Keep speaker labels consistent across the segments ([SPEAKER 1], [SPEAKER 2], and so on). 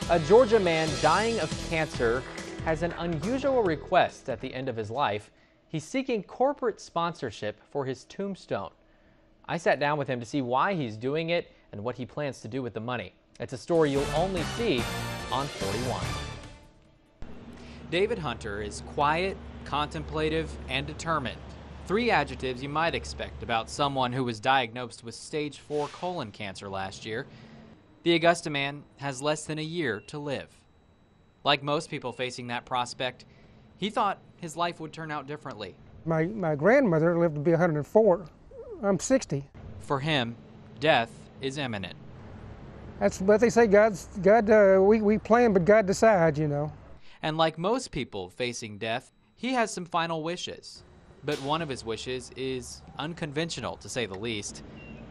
[SPEAKER 1] A Georgia man dying of cancer has an unusual request at the end of his life. He's seeking corporate sponsorship for his tombstone. I sat down with him to see why he's doing it and what he plans to do with the money. It's a story you'll only see on 41. David Hunter is quiet, contemplative, and determined. Three adjectives you might expect about someone who was diagnosed with stage 4 colon cancer last year. The Augusta man has less than a year to live. Like most people facing that prospect, he thought his life would turn out differently.
[SPEAKER 2] My grandmother lived to be 104. I'm 60.
[SPEAKER 1] For him, death is imminent.
[SPEAKER 2] That's what they say. We plan, but God decides, you know.
[SPEAKER 1] And like most people facing death, he has some final wishes. But one of his wishes is unconventional, to say the least.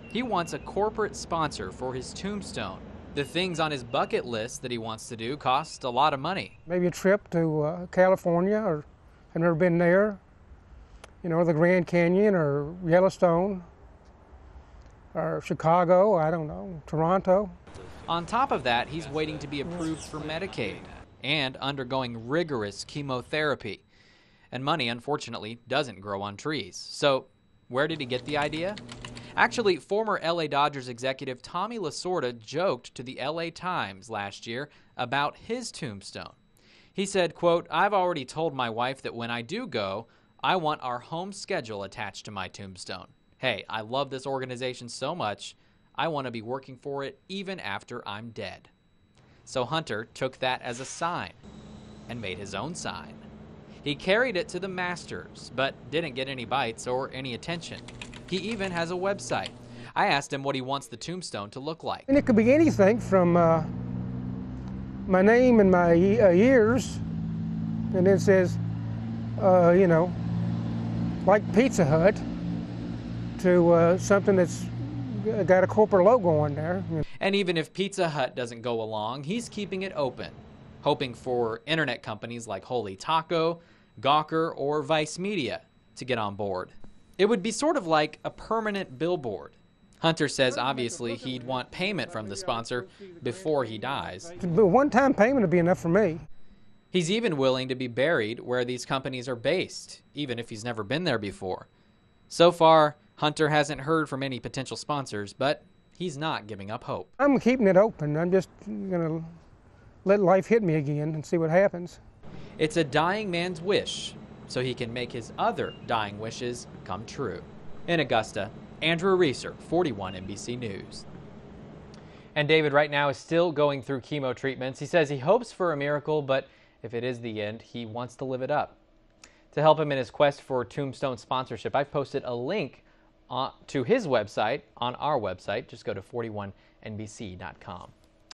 [SPEAKER 1] He wants a corporate sponsor for his tombstone. The things on his bucket list that he wants to do cost a lot of money.
[SPEAKER 2] Maybe a trip to California, or I've never been there. You know, the Grand Canyon or Yellowstone or Chicago, I don't know, Toronto.
[SPEAKER 1] On top of that, he's waiting to be approved for Medicaid and undergoing rigorous chemotherapy. And money, unfortunately, doesn't grow on trees. So where did he get the idea? Actually, former LA Dodgers executive Tommy Lasorda joked to the LA Times last year about his tombstone. He said, quote, "I've already told my wife that when I do go, I want our home schedule attached to my tombstone. Hey, I love this organization so much, I want to be working for it even after I'm dead." So Hunter took that as a sign and made his own sign. He carried it to the Masters, but didn't get any bites or any attention. He even has a website. I asked him what he wants the tombstone to look like.
[SPEAKER 2] And it could be anything from my name and my years, and then it says, you know, like Pizza Hut, to something that's got a corporate logo on there.
[SPEAKER 1] And even if Pizza Hut doesn't go along, he's keeping it open, hoping for internet companies like Holy Taco, Gawker, or Vice Media to get on board. It would be sort of like a permanent billboard. Hunter says obviously he'd want payment from the sponsor before he dies.
[SPEAKER 2] But one-time payment would be enough for me.
[SPEAKER 1] He's even willing to be buried where these companies are based, even if he's never been there before. So far, Hunter hasn't heard from any potential sponsors, but he's not giving up hope.
[SPEAKER 2] I'm keeping it open. I'm just going to let life hit me again and see what happens.
[SPEAKER 1] It's a dying man's wish, so he can make his other dying wishes come true. In Augusta, Andrew Reeser, 41 NBC News. And David right now is still going through chemo treatments. He says he hopes for a miracle, but if it is the end, he wants to live it up. To help him in his quest for tombstone sponsorship, I've posted a link to his website on our website. Just go to 41NBC.com.